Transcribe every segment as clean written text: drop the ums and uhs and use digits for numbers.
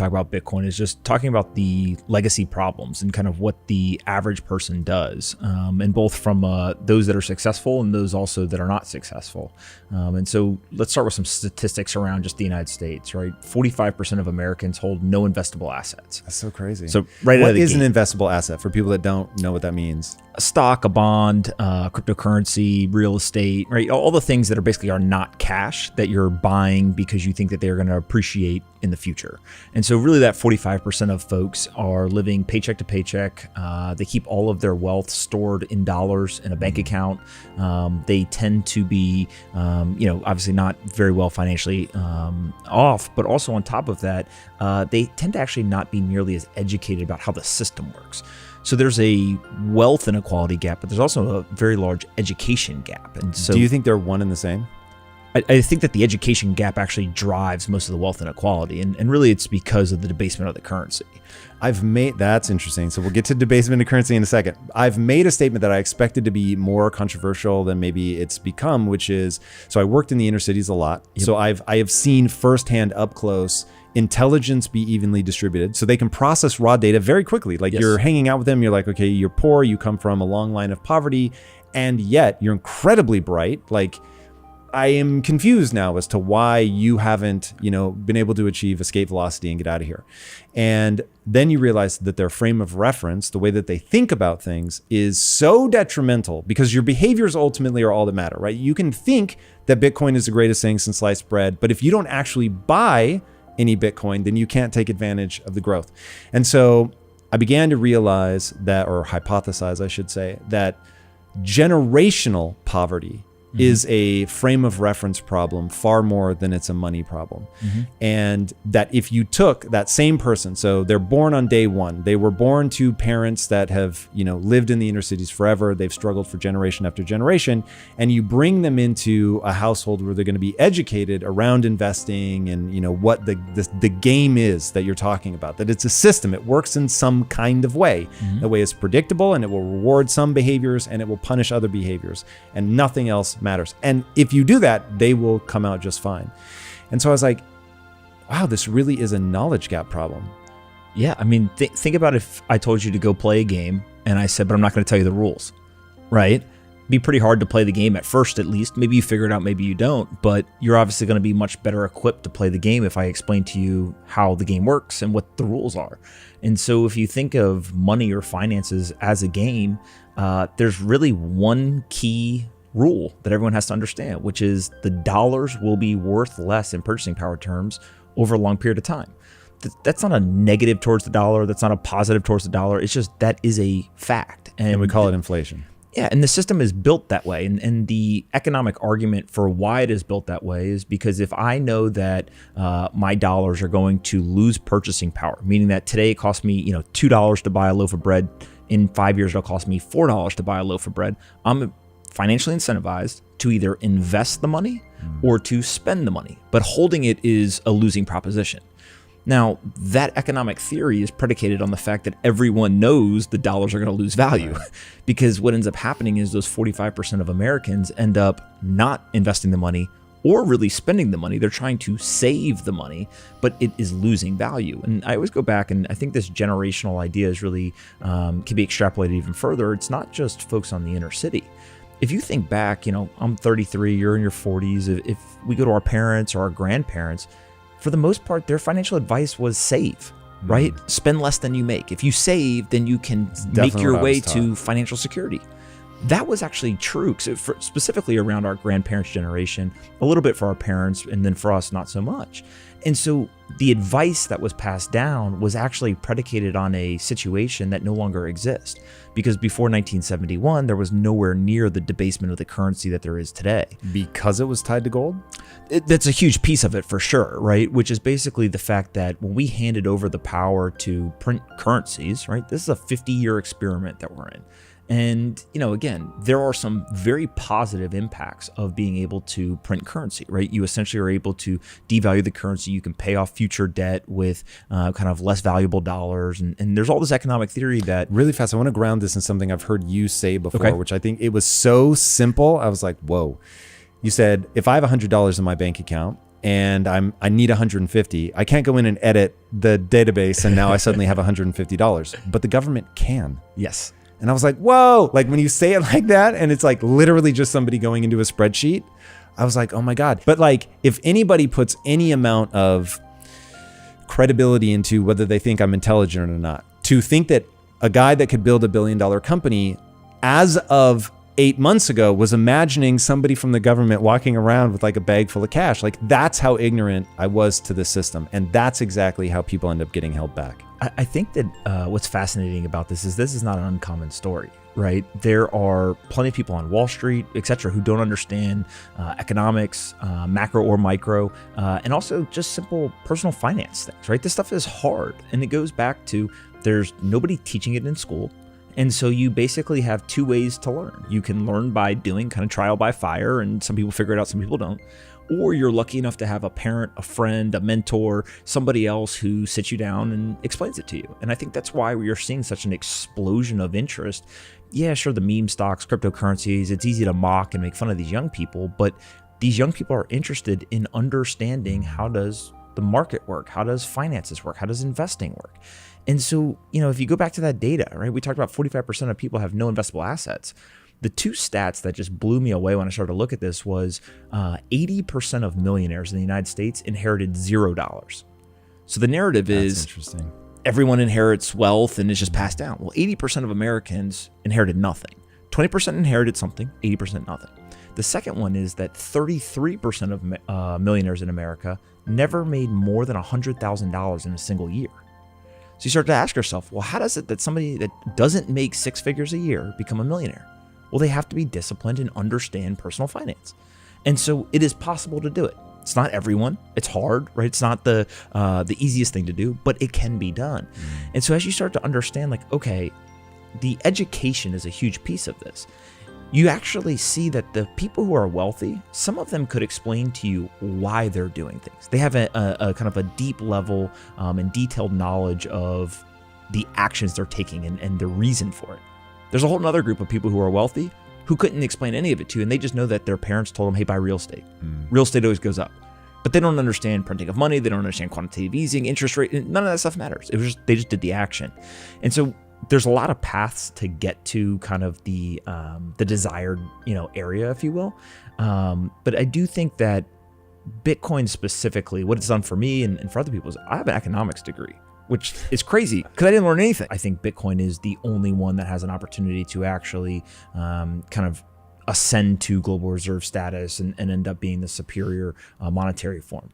talk about Bitcoin is just talking about the legacy problems and kind of what the average person does, and both from those that are successful and those also that are not successful. And so let's start with some statistics around just the United States, right? 45% of Americans hold no investable assets. That's so crazy. So right what is an investable asset for people that don't know what that means? A stock, a bond, cryptocurrency, real estate, right? All the things that are basically are not cash that you're buying because you think that they're going to appreciate in the future. And so really that 45% of folks are living paycheck to paycheck. They keep all of their wealth stored in dollars in a bank account. They tend to be, obviously not very well financially off, but also on top of that, they tend to actually not be nearly as educated about how the system works. So there's a wealth inequality gap, but there's also a very large education gap. And so, do you think they're one and the same? I think that the education gap actually drives most of the wealth inequality, and really it's because of the debasement of the currency. That's interesting. So we'll get to debasement of currency in a second. I've made a statement that I expected to be more controversial than maybe it's become, which is, so I worked in the inner cities a lot. Yep. So I have seen firsthand up close intelligence be evenly distributed. So they can process raw data very quickly. Like You're hanging out with them, you're like, okay, you're poor, you come from a long line of poverty, and yet you're incredibly bright. Like, I am confused now as to why you haven't, been able to achieve escape velocity and get out of here. And then you realize that their frame of reference, the way that they think about things, is so detrimental because your behaviors ultimately are all that matter, right? You can think that Bitcoin is the greatest thing since sliced bread, but if you don't actually buy any Bitcoin, then you can't take advantage of the growth. And so I began to realize that, or hypothesize, I should say, that generational poverty is a frame of reference problem far more than it's a money problem. And that if you took that same person, so they're born on day one, they were born to parents that have, lived in the inner cities forever, they've struggled for generation after generation, and you bring them into a household where they're going to be educated around investing and, what the game is that you're talking about, that it's a system, it works in some kind of way. The way is predictable, and it will reward some behaviors and it will punish other behaviors, and nothing else matters. And if you do that, they will come out just fine. And so I was like, wow, this really is a knowledge gap problem. Yeah, I mean, think about if I told you to go play a game and I said, but I'm not going to tell you the rules, right? It'd be pretty hard to play the game at first, at least. Maybe you figure it out, maybe you don't, but you're obviously going to be much better equipped to play the game if I explain to you how the game works and what the rules are. And so if you think of money or finances as a game, there's really one key rule that everyone has to understand, which is the dollars will be worth less in purchasing power terms over a long period of time. That's not a negative towards the dollar. That's not a positive towards the dollar. It's just that is a fact. And we call it inflation. Yeah, and the system is built that way. And the economic argument for why it is built that way is because if I know that my dollars are going to lose purchasing power, meaning that today it costs me $2 to buy a loaf of bread, in 5 years it'll cost me $4 to buy a loaf of bread, I'm financially incentivized to either invest the money or to spend the money, but holding it is a losing proposition. Now, that economic theory is predicated on the fact that everyone knows the dollars are going to lose value, because what ends up happening is those 45% of Americans end up not investing the money or really spending the money. They're trying to save the money, but it is losing value. And I always go back, and I think this generational idea is really can be extrapolated even further. It's not just folks on the inner city. If you think back, I'm 33, you're in your 40s. If we go to our parents or our grandparents, for the most part, their financial advice was save, right? Spend less than you make. If you save, then you can make your way to financial security. That was actually true, specifically around our grandparents' generation, a little bit for our parents, and then for us, not so much. And so the advice that was passed down was actually predicated on a situation that no longer exists, because before 1971, there was nowhere near the debasement of the currency that there is today. Because it was tied to gold? That's a huge piece of it for sure, right? Which is basically the fact that when we handed over the power to print currencies, right? This is a 50-year experiment that we're in. And, again, there are some very positive impacts of being able to print currency, right? You essentially are able to devalue the currency. You can pay off future debt with kind of less valuable dollars. And there's all this economic theory that... Really fast, I want to ground this in something I've heard you say before, which I think it was so simple. I was like, whoa. You said, if I have $100 in my bank account and I need 150. I can't go in and edit the database and now I suddenly have $150, but the government can. Yes. And I was like, whoa, like when you say it like that and it's like literally just somebody going into a spreadsheet, I was like, oh my God. But like if anybody puts any amount of credibility into whether they think I'm intelligent or not, to think that a guy that could build $1 billion company as of 8 months ago was imagining somebody from the government walking around with like a bag full of cash. Like that's how ignorant I was to the system. And that's exactly how people end up getting held back. I think that what's fascinating about this is not an uncommon story, right? There are plenty of people on Wall Street, et cetera, who don't understand economics, macro or micro, and also just simple personal finance things, right? This stuff is hard. And it goes back to there's nobody teaching it in school. And so you basically have two ways to learn. You can learn by doing kind of trial by fire, and some people figure it out, some people don't. Or you're lucky enough to have a parent, a friend, a mentor, somebody else who sits you down and explains it to you. And I think that's why we are seeing such an explosion of interest. Yeah, sure, the meme stocks, cryptocurrencies, it's easy to mock and make fun of these young people, but these young people are interested in understanding how does the market work? How does finances work? How does investing work? And so, if you go back to that data, right, we talked about 45% of people have no investable assets. The two stats that just blew me away when I started to look at this was 80% of millionaires in the United States inherited $0. So the narrative is interesting. Everyone inherits wealth and it's just passed down. Well, 80% of Americans inherited nothing. 20% inherited something, 80% nothing. The second one is that 33% of millionaires in America never made more than $100,000 in a single year. So you start to ask yourself, well, how does it that somebody that doesn't make six figures a year become a millionaire? Well, they have to be disciplined and understand personal finance. And so it is possible to do it. It's not everyone. It's hard, right? It's not the easiest thing to do, but it can be done. And so as you start to understand, like, okay, the education is a huge piece of this. You actually see that the people who are wealthy, some of them could explain to you why they're doing things. They have a kind of a deep level and detailed knowledge of the actions they're taking and the reason for it. There's a whole other group of people who are wealthy who couldn't explain any of it to you, and they just know that their parents told them, hey, buy real estate. Real estate always goes up. But they don't understand printing of money. They don't understand quantitative easing, interest rate. None of that stuff matters. They just did the action. And so there's a lot of paths to get to kind of the desired area, if you will. But I do think that Bitcoin specifically, what it's done for me and for other people is I have an economics degree, which is crazy because I didn't learn anything. I think Bitcoin is the only one that has an opportunity to actually kind of ascend to global reserve status and end up being the superior monetary form.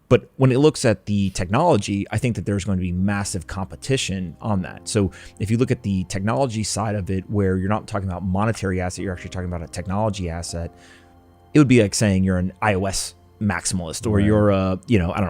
But when it looks at the technology, I think that there's going to be massive competition on that. So if you look at the technology side of it, where you're not talking about monetary asset, you're actually talking about a technology asset, it would be like saying you're an iOS maximalist or you're a,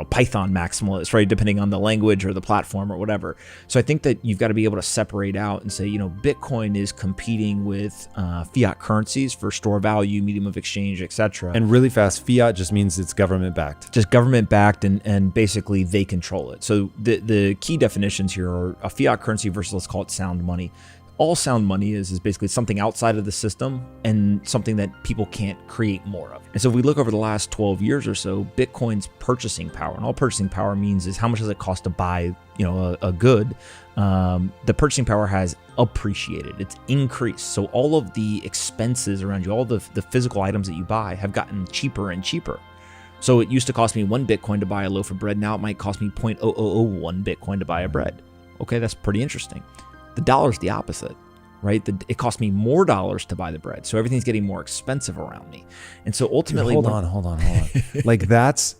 Python maximalist, right? Depending on the language or the platform or whatever. So I think that you've got to be able to separate out and say, Bitcoin is competing with fiat currencies for store value, medium of exchange, etc. And really fast, fiat just means it's government backed. Just government backed and basically they control it. So the key definitions here are a fiat currency versus, let's call it, sound money. All sound money is basically something outside of the system and something that people can't create more of. And so if we look over the last 12 years or so, Bitcoin's purchasing power, and all purchasing power means is how much does it cost to buy, a good. The purchasing power has appreciated. It's increased. So all of the expenses around you, all the physical items that you buy have gotten cheaper and cheaper. So it used to cost me 1 Bitcoin to buy a loaf of bread. Now it might cost me 0.0001 Bitcoin to buy a bread. Okay, that's pretty interesting. The dollar's the opposite, right? It costs me more dollars to buy the bread. So everything's getting more expensive around me. And so ultimately... Hold on. Like that's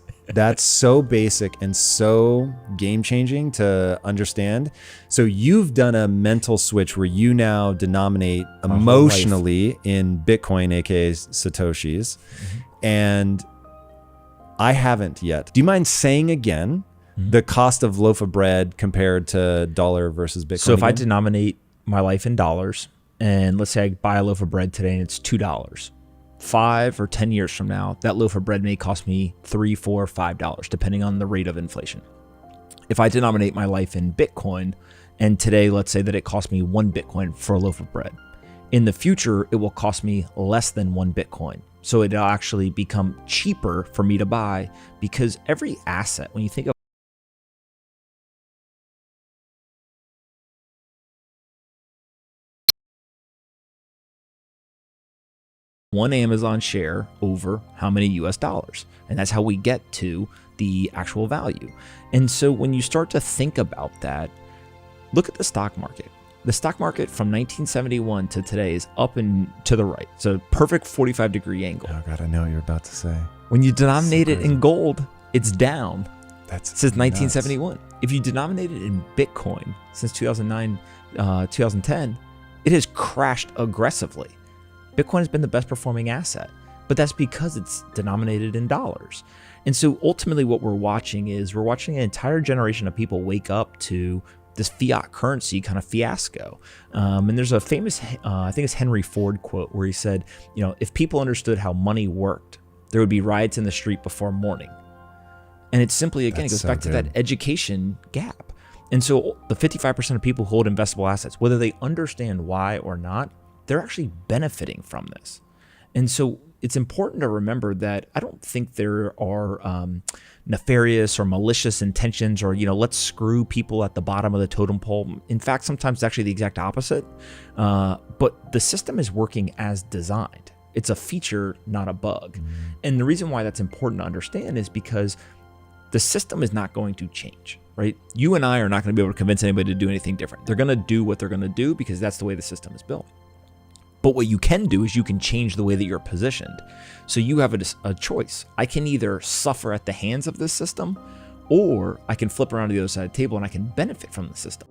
so basic and so game-changing to understand. So you've done a mental switch where you now denominate emotionally in Bitcoin, aka Satoshis. And I haven't yet. Do you mind saying again the cost of loaf of bread compared to dollar versus Bitcoin? So if I denominate my life in dollars, and let's say I buy a loaf of bread today and it's $2, 5 or 10 years from now, that loaf of bread may cost me $3, $4, $5, depending on the rate of inflation. If I denominate my life in Bitcoin, and today, let's say that it cost me 1 Bitcoin for a loaf of bread, In the future, it will cost me less than 1 Bitcoin. So it'll actually become cheaper for me to buy, because every asset, when you think of one Amazon share over how many US dollars, and that's how we get to the actual value. And so when you start to think about that, look at the stock market. The stock market from 1971 to today is up and to the right. So perfect 45-degree angle. Oh God, I know what you're about to say. When you denominate it in gold, it's down. That's since nuts. 1971. If you denominate it in Bitcoin since 2009, 2010, it has crashed aggressively. Bitcoin has been the best performing asset, but that's because it's denominated in dollars. And so ultimately what we're watching an entire generation of people wake up to this fiat currency kind of fiasco. And there's a famous, I think it's Henry Ford quote where he said, if people understood how money worked, there would be riots in the street before morning. And it's simply, again, it goes back to that education gap. And so the 55% of people who hold investable assets, whether they understand why or not, they're actually benefiting from this. And so it's important to remember that I don't think there are nefarious or malicious intentions or, let's screw people at the bottom of the totem pole. In fact, sometimes it's actually the exact opposite. But the system is working as designed. It's a feature, not a bug. Mm-hmm. And the reason why that's important to understand is because the system is not going to change, right? You and I are not going to be able to convince anybody to do anything different. They're going to do what they're going to do because that's the way the system is built. But what you can do is you can change the way that you're positioned. So you have a choice. I can either suffer at the hands of this system, or I can flip around to the other side of the table and I can benefit from the system.